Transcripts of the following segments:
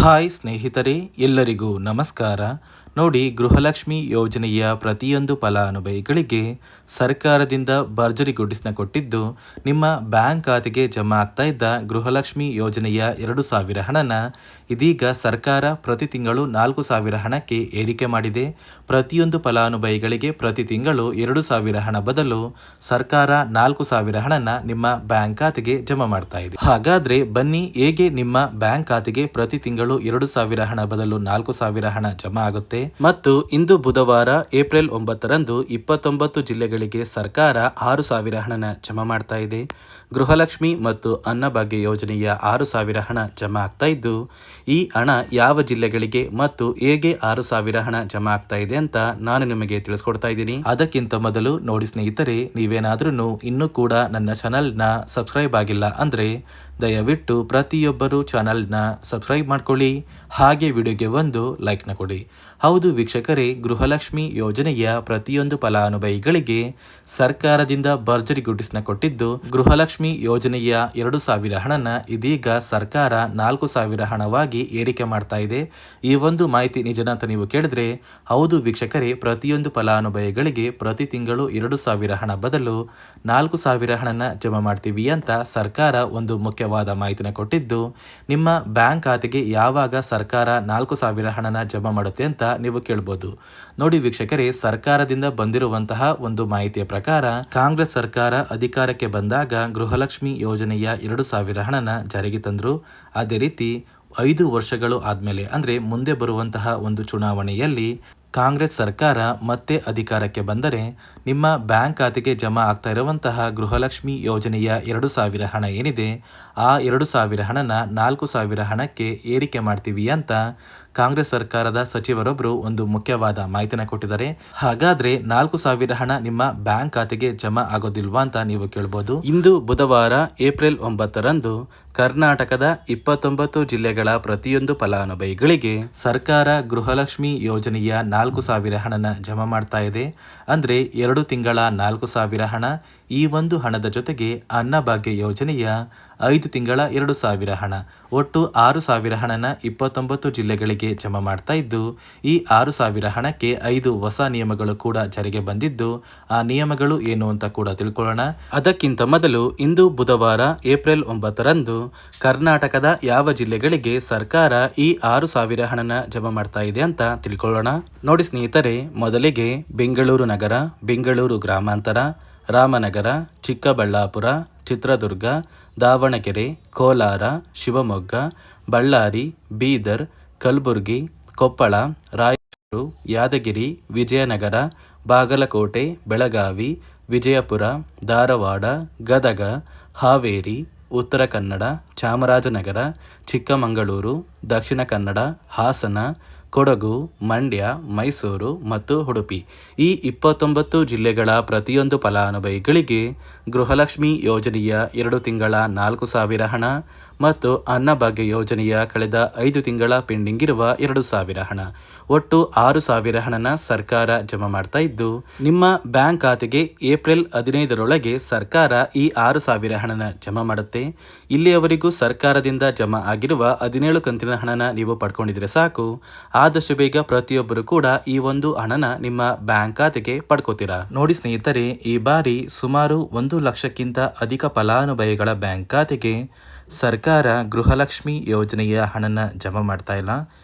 Hi ಸ್ನೇಹಿತರೆ, ಎಲ್ಲರಿಗೂ ನಮಸ್ಕಾರ. ನೋಡಿ, ಗೃಹಲಕ್ಷ್ಮಿ ಯೋಜನೆಯ ಪ್ರತಿಯೊಂದು ಫಲಾನುಭವಿಗಳಿಗೆ ಸರ್ಕಾರದಿಂದ ಭರ್ಜರಿ ಗುಡಿಸ್ನ ಕೊಟ್ಟಿದ್ದು, ನಿಮ್ಮ ಬ್ಯಾಂಕ್ ಖಾತೆಗೆ ಜಮಾ ಆಗ್ತಾ ಇದ್ದ ಗೃಹಲಕ್ಷ್ಮಿ ಯೋಜನೆಯ 2,000 ಹಣನ ಇದೀಗ ಸರ್ಕಾರ ಪ್ರತಿ ತಿಂಗಳು 4,000 ಹಣಕ್ಕೆ ಏರಿಕೆ ಮಾಡಿದೆ. ಪ್ರತಿಯೊಂದು ಫಲಾನುಭವಿಗಳಿಗೆ ಪ್ರತಿ ತಿಂಗಳು 2,000 ಹಣ ಬದಲು ಸರ್ಕಾರ 4,000 ಹಣನ ನಿಮ್ಮ ಬ್ಯಾಂಕ್ ಖಾತೆಗೆ ಜಮಾ ಮಾಡ್ತಾ ಇದೆ. ಹಾಗಾದ್ರೆ ಬನ್ನಿ, ಹೇಗೆ ನಿಮ್ಮ ಬ್ಯಾಂಕ್ ಖಾತೆಗೆ ಪ್ರತಿ ತಿಂಗಳು 2,000 ಹಣ ಬದಲು 4,000 ಹಣ ಜಮಾ ಆಗುತ್ತೆ. ಮತ್ತು ಇಂದು ಬುಧವಾರ ಏಪ್ರಿಲ್ 9ರಂದು 29 ಜಿಲ್ಲೆಗಳಿಗೆ ಸರ್ಕಾರ 6,000 ಹಣನ ಜಮಾ ಮಾಡ್ತಾ ಇದೆ. ಗೃಹಲಕ್ಷ್ಮಿ ಮತ್ತು ಅನ್ನಭಾಗ್ಯ ಯೋಜನೆಯ 6,000 ಹಣ ಜಮಾ ಆಗ್ತಾ ಇದ್ದು, ಈ ಹಣ ಯಾವ ಜಿಲ್ಲೆಗಳಿಗೆ ಮತ್ತು ಹೇಗೆ 6,000 ಹಣ ಜಮಾ ಆಗ್ತಾ ಇದೆ ಅಂತ ನಾನು ನಿಮಗೆ ತಿಳಿಸ್ಕೊಡ್ತಾ ಇದ್ದೀನಿ. ಅದಕ್ಕಿಂತ ಮೊದಲು ನೋಡಿ ಸ್ನೇಹಿತರೆ, ನೀವೇನಾದ್ರೂ ಇನ್ನೂ ಕೂಡ ನನ್ನ ಚಾನಲ್ನ ಸಬ್ಸ್ಕ್ರೈಬ್ ಆಗಿಲ್ಲ ಅಂದ್ರೆ ದಯವಿಟ್ಟು ಪ್ರತಿಯೊಬ್ಬರು ಚಾನಲ್ನ ಸಬ್ಸ್ಕ್ರೈಬ್ ಮಾಡ್ಕೊಳ್ಳಿ, ಹಾಗೆ ವಿಡಿಯೋಗೆ ಒಂದು ಲೈಕ್ನ ಕೊಡಿ. ಹೌದು ವೀಕ್ಷಕರೇ, ಗೃಹಲಕ್ಷ್ಮಿ ಯೋಜನೆಯ ಪ್ರತಿಯೊಂದು ಫಲಾನುಭವಿಗಳಿಗೆ ಸರ್ಕಾರದಿಂದ ಭರ್ಜರಿ ಗುಡಿಸ್ನ ಕೊಟ್ಟಿದ್ದು, ಗೃಹಲಕ್ಷ್ಮಿ ಯೋಜನೆಯ 2,000 ಹಣನ ಇದೀಗ ಸರ್ಕಾರ 4,000 ಹಣವಾಗಿ ಏರಿಕೆ ಮಾಡ್ತಾ ಇದೆ. ಈ ಒಂದು ಮಾಹಿತಿ ನಿಜನ ಅಂತ ನೀವು ಕೇಳಿದ್ರೆ, ಹೌದು ವೀಕ್ಷಕರೇ, ಪ್ರತಿಯೊಂದು ಫಲಾನುಭವಿಗಳಿಗೆ ಪ್ರತಿ ತಿಂಗಳು 2,000 ಹಣ ಬದಲು 4,000 ಹಣನ ಜಮಾ ಮಾಡ್ತೀವಿ ಅಂತ ಸರ್ಕಾರ ಒಂದು ಮುಖ್ಯವಾದ ಮಾಹಿತಿನ ಕೊಟ್ಟಿದ್ದು, ನಿಮ್ಮ ಬ್ಯಾಂಕ್ ಖಾತೆಗೆ ಯಾವಾಗ ಸರ್ಕಾರ 4,000 ಹಣನ ಜಮಾ ಮಾಡುತ್ತೆ ಅಂತ ನೀವು ಕೇಳ್ಬೋದು. ನೋಡಿ ವೀಕ್ಷಕರೇ, ಸರ್ಕಾರದಿಂದ ಬಂದಿರುವಂತಹ ಒಂದು ಮಾಹಿತಿಯ ಪ್ರಕಾರ ಕಾಂಗ್ರೆಸ್ ಸರ್ಕಾರ ಅಧಿಕಾರಕ್ಕೆ ಬಂದಾಗ ಗೃಹಲಕ್ಷ್ಮಿ ಯೋಜನೆಯ 2,000 ಹಣನ ಜಾರಿಗೆ ತಂದ್ರು. ಅದೇ ರೀತಿ 5 ವರ್ಷಗಳು ಆದ್ಮೇಲೆ ಅಂದ್ರೆ ಮುಂದೆ ಬರುವಂತಹ ಒಂದು ಚುನಾವಣೆಯಲ್ಲಿ ಕಾಂಗ್ರೆಸ್ ಸರ್ಕಾರ ಮತ್ತೆ ಅಧಿಕಾರಕ್ಕೆ ಬಂದರೆ ನಿಮ್ಮ ಬ್ಯಾಂಕ್ ಖಾತೆಗೆ ಜಮಾ ಆಗ್ತಾ ಇರುವಂತಹ ಗೃಹಲಕ್ಷ್ಮಿ ಯೋಜನೆಯ 2,000 ಹಣ ಏನಿದೆ, ಆ 2,000 ಹಣನ 4,000 ಹಣಕ್ಕೆ ಏರಿಕೆ ಮಾಡ್ತೀವಿ ಅಂತ ಕಾಂಗ್ರೆಸ್ ಸರ್ಕಾರದ ಸಚಿವರೊಬ್ಬರು ಒಂದು ಮುಖ್ಯವಾದ ಮಾಹಿತಿನ ಕೊಟ್ಟಿದ್ದಾರೆ. ಹಾಗಾದ್ರೆ 4,000 ಹಣ ನಿಮ್ಮ ಬ್ಯಾಂಕ್ ಖಾತೆಗೆ ಜಮಾ ಆಗೋದಿಲ್ವಾ ಅಂತ ನೀವು ಕೇಳ್ಬೋದು. ಇಂದು ಬುಧವಾರ ಏಪ್ರಿಲ್ 9ರಂದು ಕರ್ನಾಟಕದ 29 ಜಿಲ್ಲೆಗಳ ಪ್ರತಿಯೊಂದು ಫಲಾನುಭವಿಗಳಿಗೆ ಸರ್ಕಾರ ಗೃಹಲಕ್ಷ್ಮಿ ಯೋಜನೆಯ 4,000 ಹಣನ ಜಮಾ ಮಾಡ್ತಾ ಇದೆ. ಅಂದ್ರೆ 2 ತಿಂಗಳ 4,000 ಹಣ, ಈ ಒಂದು ಹಣದ ಜೊತೆಗೆ ಅನ್ನಭಾಗ್ಯ ಯೋಜನೆಯ 5 ತಿಂಗಳ 2,000 ಹಣ, ಒಟ್ಟು 6,000 ಹಣನ 29 ಜಿಲ್ಲೆಗಳಿಗೆ ಜಮಾ ಮಾಡ್ತಾ ಇದ್ದು, ಈ 6,000 ಹಣಕ್ಕೆ 5 ಹೊಸ ನಿಯಮಗಳು ಕೂಡ ಜಾರಿಗೆ ಬಂದಿದ್ದು, ಆ ನಿಯಮಗಳು ಏನು ಅಂತ ಕೂಡ ತಿಳ್ಕೊಳ್ಳೋಣ. ಅದಕ್ಕಿಂತ ಮೊದಲು ಇಂದು ಬುಧವಾರ ಏಪ್ರಿಲ್ 9ರಂದು ಕರ್ನಾಟಕದ ಯಾವ ಜಿಲ್ಲೆಗಳಿಗೆ ಸರ್ಕಾರ ಈ 6,000 ಹಣನ ಜಮಾ ಮಾಡ್ತಾ ಇದೆ ಅಂತ ತಿಳ್ಕೊಳ್ಳೋಣ. ನೋಡಿ ಸ್ನೇಹಿತರೆ, ಮೊದಲಿಗೆ ಬೆಂಗಳೂರು ನಗರ, ಬೆಂಗಳೂರು ಗ್ರಾಮಾಂತರ, ರಾಮನಗರ, ಚಿಕ್ಕಬಳ್ಳಾಪುರ, ಚಿತ್ರದುರ್ಗ, ದಾವಣಗೆರೆ, ಕೋಲಾರ, ಶಿವಮೊಗ್ಗ, ಬಳ್ಳಾರಿ, ಬೀದರ್, ಕಲಬುರಗಿ, ಕೊಪ್ಪಳ, ರಾಯಚೂರು, ಯಾದಗಿರಿ, ವಿಜಯನಗರ, ಬಾಗಲಕೋಟೆ, ಬೆಳಗಾವಿ, ವಿಜಯಪುರ, ಧಾರವಾಡ, ಗದಗ, ಹಾವೇರಿ, ಉತ್ತರ ಕನ್ನಡ, ಚಾಮರಾಜನಗರ, ಚಿಕ್ಕಮಗಳೂರು, ದಕ್ಷಿಣ ಕನ್ನಡ, ಹಾಸನ, ಕೊಡಗು, ಮಂಡ್ಯ, ಮೈಸೂರು ಮತ್ತು ಉಡುಪಿ, ಈ 29 ಜಿಲ್ಲೆಗಳ ಪ್ರತಿಯೊಂದು ಫಲಾನುಭವಿಗಳಿಗೆ ಗೃಹಲಕ್ಷ್ಮಿ ಯೋಜನೆಯ 2 ತಿಂಗಳ 4,000 ಹಣ ಮತ್ತು ಅನ್ನಭಾಗ್ಯ ಯೋಜನೆಯ ಕಳೆದ 5 ತಿಂಗಳ ಪೆಂಡಿಂಗ್ ಇರುವ 2,000 ಹಣ, ಒಟ್ಟು 6,000 ಹಣನ ಸರ್ಕಾರ ಜಮಾ ಮಾಡ್ತಾ ಇದ್ದು, ನಿಮ್ಮ ಬ್ಯಾಂಕ್ ಖಾತೆಗೆ ಏಪ್ರಿಲ್ 15ರೊಳಗೆ ಸರ್ಕಾರ ಈ 6,000 ಹಣನ ಜಮಾ ಮಾಡುತ್ತೆ. ಇಲ್ಲಿಯವರೆಗೂ ಸರ್ಕಾರದಿಂದ ಜಮಾ ಆಗಿರುವ 17 ಕಂತಿನ ಹಣನ ನೀವು ಪಡ್ಕೊಂಡಿದ್ರೆ ಸಾಕು. ಆದಷ್ಟು ಬೇಗ ಪ್ರತಿಯೊಬ್ಬರು ಕೂಡ ಈ ಒಂದು ಹಣನ ನಿಮ್ಮ ಬ್ಯಾಂಕ್ ಖಾತೆಗೆ ಪಡ್ಕೋತೀರಾ. ನೋಡಿ ಸ್ನೇಹಿತರೆ, ಈ ಬಾರಿ ಸುಮಾರು 1 ಲಕ್ಷಕ್ಕಿಂತ ಅಧಿಕ ಫಲಾನುಭವಿಗಳ ಬ್ಯಾಂಕ್ ಖಾತೆಗೆ ಸರ್ಕಾರ ಗೃಹಲಕ್ಷ್ಮಿ ಯೋಜನೆಯ ಹಣನ ಜಮಾ ಮಾಡ್ತಾ ಇಲ್ಲ.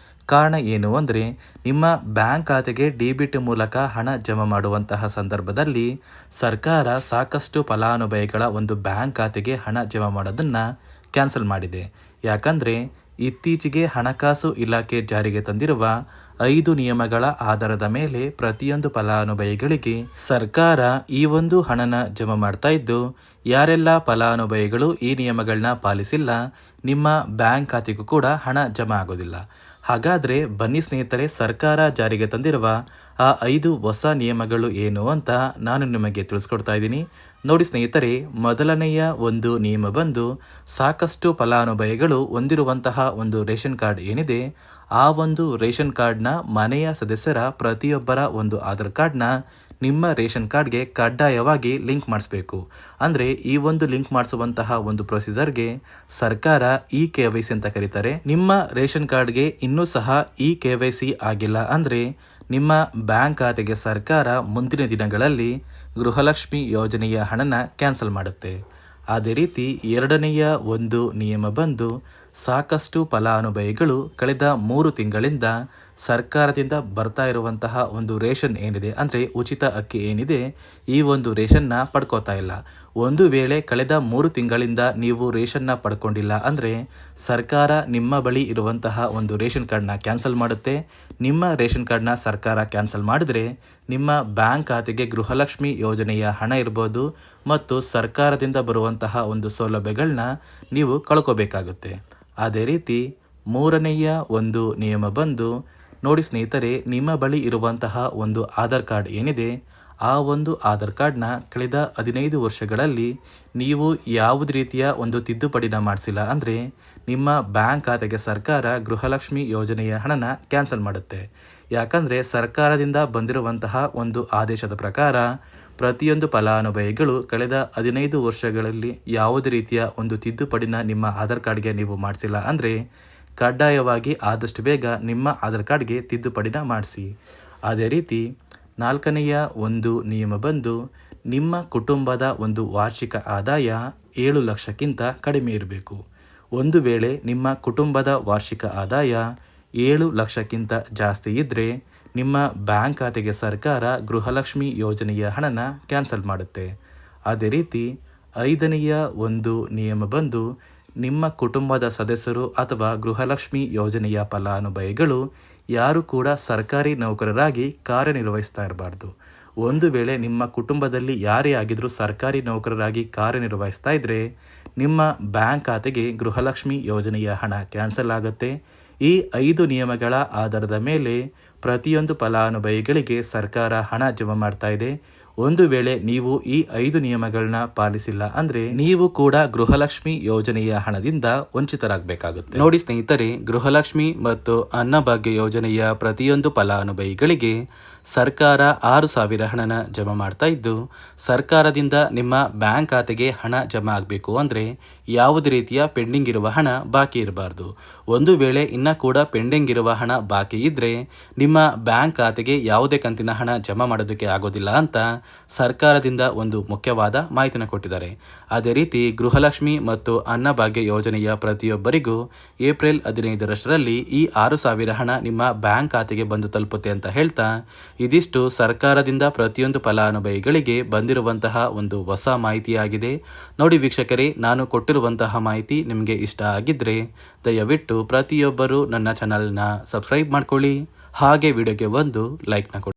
ಕಾರಣ ಏನು ಅಂದರೆ, ನಿಮ್ಮ ಬ್ಯಾಂಕ್ ಖಾತೆಗೆ ಡಿಬಿಟ್ ಮೂಲಕ ಹಣ ಜಮಾ ಮಾಡುವಂತಹ ಸಂದರ್ಭದಲ್ಲಿ ಸರ್ಕಾರ ಸಾಕಷ್ಟು ಫಲಾನುಭವಿಗಳ ಒಂದು ಬ್ಯಾಂಕ್ ಖಾತೆಗೆ ಹಣ ಜಮಾ ಮಾಡೋದನ್ನು ಕ್ಯಾನ್ಸಲ್ ಮಾಡಿದೆ. ಯಾಕಂದರೆ ಇತ್ತೀಚೆಗೆ ಹಣಕಾಸು ಇಲಾಖೆ ಜಾರಿಗೆ ತಂದಿರುವ 5 ನಿಯಮಗಳ ಆಧಾರದ ಮೇಲೆ ಪ್ರತಿಯೊಂದು ಫಲಾನುಭವಿಗಳಿಗೆ ಸರ್ಕಾರ ಈ ಒಂದು ಹಣನ ಜಮಾ ಮಾಡ್ತಾ ಇದ್ದು, ಯಾರೆಲ್ಲ ಫಲಾನುಭವಿಗಳು ಈ ನಿಯಮಗಳನ್ನ ಪಾಲಿಸಿಲ್ಲ, ನಿಮ್ಮ ಬ್ಯಾಂಕ್ ಖಾತೆಗೂ ಕೂಡ ಹಣ ಜಮಾ ಆಗೋದಿಲ್ಲ. ಹಾಗಾದರೆ ಬನ್ನಿ ಸ್ನೇಹಿತರೆ, ಸರ್ಕಾರ ಜಾರಿಗೆ ತಂದಿರುವ ಆ 5 ಹೊಸ ನಿಯಮಗಳು ಏನು ಅಂತ ನಾನು ನಿಮಗೆ ತಿಳಿಸ್ಕೊಡ್ತಾ ಇದ್ದೀನಿ. ನೋಡಿ ಸ್ನೇಹಿತರೆ, ಮೊದಲನೆಯ ಒಂದು ನಿಯಮ ಬಂದು, ಸಾಕಷ್ಟು ಫಲಾನುಭವಿಗಳು ಹೊಂದಿರುವಂತಹ ಒಂದು ರೇಷನ್ ಕಾರ್ಡ್ ಏನಿದೆ, ಆ ಒಂದು ರೇಷನ್ ಕಾರ್ಡ್ನ ಮನೆಯ ಸದಸ್ಯರ ಪ್ರತಿಯೊಬ್ಬರ ಒಂದು ಆಧಾರ್ ಕಾರ್ಡ್ನ ನಿಮ್ಮ ರೇಷನ್ ಕಾರ್ಡ್ಗೆ ಕಡ್ಡಾಯವಾಗಿ ಲಿಂಕ್ ಮಾಡಿಸ್ಬೇಕು. ಅಂದರೆ ಈ ಒಂದು ಲಿಂಕ್ ಮಾಡಿಸುವಂತಹ ಒಂದು ಪ್ರೊಸೀಜರ್ಗೆ ಸರ್ಕಾರ KYC ಅಂತ ಕರೀತಾರೆ. ನಿಮ್ಮ ರೇಷನ್ ಕಾರ್ಡ್ಗೆ ಇನ್ನೂ ಸಹ KYC ಆಗಿಲ್ಲ ಅಂದರೆ ನಿಮ್ಮ ಬ್ಯಾಂಕ್ ಖಾತೆಗೆ ಸರ್ಕಾರ ಮುಂದಿನ ದಿನಗಳಲ್ಲಿ ಗೃಹಲಕ್ಷ್ಮಿ ಯೋಜನೆಯ ಹಣನ ಕ್ಯಾನ್ಸಲ್ ಮಾಡುತ್ತೆ. ಅದೇ ರೀತಿ ಎರಡನೆಯ ಒಂದು ನಿಯಮ ಬಂದು, ಸಾಕಷ್ಟು ಫಲಾನುಭವಿಗಳು ಕಳೆದ 3 ತಿಂಗಳಿಂದ ಸರ್ಕಾರದಿಂದ ಬರ್ತಾ ಇರುವಂತಹ ಒಂದು ರೇಷನ್ ಏನಿದೆ, ಅಂದರೆ ಉಚಿತ ಅಕ್ಕಿ ಏನಿದೆ, ಈ ಒಂದು ರೇಷನ್ನ ಪಡ್ಕೋತಾ ಇಲ್ಲ. ಒಂದು ವೇಳೆ ಕಳೆದ 3 ತಿಂಗಳಿಂದ ನೀವು ರೇಷನ್ನ ಪಡ್ಕೊಂಡಿಲ್ಲ ಅಂದರೆ ಸರ್ಕಾರ ನಿಮ್ಮ ಬಳಿ ಇರುವಂತಹ ಒಂದು ರೇಷನ್ ಕಾರ್ಡ್ನ ಕ್ಯಾನ್ಸಲ್ ಮಾಡುತ್ತೆ. ನಿಮ್ಮ ರೇಷನ್ ಕಾರ್ಡ್ನ ಸರ್ಕಾರ ಕ್ಯಾನ್ಸಲ್ ಮಾಡಿದರೆ ನಿಮ್ಮ ಬ್ಯಾಂಕ್ ಖಾತೆಗೆ ಗೃಹಲಕ್ಷ್ಮಿ ಯೋಜನೆಯ ಹಣ ಇರ್ಬೋದು ಮತ್ತು ಸರ್ಕಾರದಿಂದ ಬರುವಂತಹ ಒಂದು ಸೌಲಭ್ಯಗಳನ್ನ ನೀವು ಕಳ್ಕೋಬೇಕಾಗುತ್ತೆ. ಅದೇ ರೀತಿ ಮೂರನೆಯ ಒಂದು ನಿಯಮ ಬಂದು, ನೋಡಿ ಸ್ನೇಹಿತರೆ, ನಿಮ್ಮ ಬಳಿ ಇರುವಂತಹ ಒಂದು ಆಧಾರ್ ಕಾರ್ಡ್ ಏನಿದೆ, ಆ ಒಂದು ಆಧಾರ್ ಕಾರ್ಡ್ನ ಕಳೆದ 15 ವರ್ಷಗಳಲ್ಲಿ ನೀವು ಯಾವುದೇ ರೀತಿಯ ಒಂದು ತಿದ್ದುಪಡಿನ ಮಾಡಿಸಿಲ್ಲ ಅಂದರೆ ನಿಮ್ಮ ಬ್ಯಾಂಕ್ ಖಾತೆಗೆ ಸರ್ಕಾರ ಗೃಹಲಕ್ಷ್ಮಿ ಯೋಜನೆಯ ಹಣನ ಕ್ಯಾನ್ಸಲ್ ಮಾಡುತ್ತೆ. ಯಾಕಂದರೆ ಸರ್ಕಾರದಿಂದ ಬಂದಿರುವಂತಹ ಒಂದು ಆದೇಶದ ಪ್ರಕಾರ ಪ್ರತಿಯೊಂದು ಫಲಾನುಭವಿಗಳು ಕಳೆದ 15 ವರ್ಷಗಳಲ್ಲಿ ಯಾವುದೇ ರೀತಿಯ ಒಂದು ತಿದ್ದುಪಡಿನ ನಿಮ್ಮ ಆಧಾರ್ ಕಾರ್ಡ್ಗೆ ನೀವು ಮಾಡಿಸಿಲ್ಲ ಅಂದರೆ ಕಡ್ಡಾಯವಾಗಿ ಆದಷ್ಟು ಬೇಗ ನಿಮ್ಮ ಆಧಾರ್ ಕಾರ್ಡ್ಗೆ ತಿದ್ದುಪಡಿನ ಮಾಡಿಸಿ. ಅದೇ ರೀತಿ ನಾಲ್ಕನೆಯ ಒಂದು ನಿಯಮ ಬಂದು, ನಿಮ್ಮ ಕುಟುಂಬದ ಒಂದು ವಾರ್ಷಿಕ ಆದಾಯ 7 ಲಕ್ಷಕ್ಕಿಂತ ಕಡಿಮೆ ಇರಬೇಕು. ಒಂದು ವೇಳೆ ನಿಮ್ಮ ಕುಟುಂಬದ ವಾರ್ಷಿಕ ಆದಾಯ 7 ಲಕ್ಷಕ್ಕಿಂತ ಜಾಸ್ತಿ ಇದ್ದರೆ ನಿಮ್ಮ ಬ್ಯಾಂಕ್ ಖಾತೆಗೆ ಸರ್ಕಾರ ಗೃಹಲಕ್ಷ್ಮಿ ಯೋಜನೆಯ ಹಣನ ಕ್ಯಾನ್ಸಲ್ ಮಾಡುತ್ತೆ. ಅದೇ ರೀತಿ ಐದನೆಯ ಒಂದು ನಿಯಮ ಬಂದು, ನಿಮ್ಮ ಕುಟುಂಬದ ಸದಸ್ಯರು ಅಥವಾ ಗೃಹಲಕ್ಷ್ಮಿ ಯೋಜನೆಯ ಫಲಾನುಭವಿಗಳು ಯಾರು ಕೂಡ ಸರ್ಕಾರಿ ನೌಕರರಾಗಿ ಕಾರ್ಯನಿರ್ವಹಿಸ್ತಾ ಇರಬಾರ್ದು. ಒಂದು ವೇಳೆ ನಿಮ್ಮ ಕುಟುಂಬದಲ್ಲಿ ಯಾರೇ ಆಗಿದ್ರೂ ಸರ್ಕಾರಿ ನೌಕರರಾಗಿ ಕಾರ್ಯನಿರ್ವಹಿಸ್ತಾ ಇದ್ದರೆ ನಿಮ್ಮ ಬ್ಯಾಂಕ್ ಖಾತೆಗೆ ಗೃಹಲಕ್ಷ್ಮಿ ಯೋಜನೆಯ ಹಣ ಕ್ಯಾನ್ಸಲ್ ಆಗುತ್ತೆ. ಈ 5 ನಿಯಮಗಳ ಆಧಾರದ ಮೇಲೆ ಪ್ರತಿಯೊಂದು ಫಲಾನುಭವಿಗಳಿಗೆ ಸರ್ಕಾರ ಹಣ ಜಮಾ ಮಾಡ್ತಾ ಇದೆ. ಒಂದು ವೇಳೆ ನೀವು ಈ 5 ನಿಯಮಗಳನ್ನ ಪಾಲಿಸಿಲ್ಲ ಅಂದರೆ ನೀವು ಕೂಡ ಗೃಹಲಕ್ಷ್ಮಿ ಯೋಜನೆಯ ಹಣದಿಂದ ವಂಚಿತರಾಗಬೇಕಾಗುತ್ತೆ. ನೋಡಿ ಸ್ನೇಹಿತರೆ, ಗೃಹಲಕ್ಷ್ಮಿ ಮತ್ತು ಅನ್ನಭಾಗ್ಯ ಯೋಜನೆಯ ಪ್ರತಿಯೊಂದು ಫಲಾನುಭವಿಗಳಿಗೆ ಸರ್ಕಾರ 6,000 ಹಣನ ಜಮಾ ಮಾಡ್ತಾ ಇದ್ದು, ಸರ್ಕಾರದಿಂದ ನಿಮ್ಮ ಬ್ಯಾಂಕ್ ಖಾತೆಗೆ ಹಣ ಜಮಾ ಆಗಬೇಕು ಅಂದರೆ ಯಾವುದೇ ರೀತಿಯ ಪೆಂಡಿಂಗ್ ಇರುವ ಹಣ ಬಾಕಿ ಇರಬಾರ್ದು. ಒಂದು ವೇಳೆ ಇನ್ನೂ ಕೂಡ ಪೆಂಡಿಂಗ್ ಇರುವ ಹಣ ಬಾಕಿ ಇದ್ದರೆ ನಿಮ್ಮ ಬ್ಯಾಂಕ್ ಖಾತೆಗೆ ಯಾವುದೇ ಕಂತಿನ ಹಣ ಜಮಾ ಮಾಡೋದಕ್ಕೆ ಆಗೋದಿಲ್ಲ ಅಂತ ಸರ್ಕಾರದಿಂದ ಒಂದು ಮುಖ್ಯವಾದ ಮಾಹಿತಿನ ಕೊಟ್ಟಿದ್ದಾರೆ. ಅದೇ ರೀತಿ ಗೃಹಲಕ್ಷ್ಮಿ ಮತ್ತು ಅನ್ನಭಾಗ್ಯ ಯೋಜನೆಯ ಪ್ರತಿಯೊಬ್ಬರಿಗೂ ಏಪ್ರಿಲ್ 15ರಷ್ಟರಲ್ಲಿ ಈ 6,000 ಹಣ ನಿಮ್ಮ ಬ್ಯಾಂಕ್ ಖಾತೆಗೆ ಬಂದು ತಲುಪುತ್ತೆ ಅಂತ ಹೇಳ್ತಾ, ಇದಿಷ್ಟು ಸರ್ಕಾರದಿಂದ ಪ್ರತಿಯೊಂದು ಫಲಾನುಭವಿಗಳಿಗೆ ಬಂದಿರುವಂತಹ ಒಂದು ಹೊಸ ಮಾಹಿತಿಯಾಗಿದೆ. ನೋಡಿ ವೀಕ್ಷಕರೇ, ನಾನು ಕೊಟ್ಟಿರುವಂತಹ ಮಾಹಿತಿ ನಿಮಗೆ ಇಷ್ಟ ಆಗಿದ್ದರೆ ದಯವಿಟ್ಟು ಪ್ರತಿಯೊಬ್ಬರು ನನ್ನ ಚಾನಲ್ನ ಸಬ್ಸ್ಕ್ರೈಬ್ ಮಾಡ್ಕೊಳ್ಳಿ, ಹಾಗೆ ವಿಡಿಯೋಗೆ ಒಂದು ಲೈಕ್ನ ಕೊಡಿ.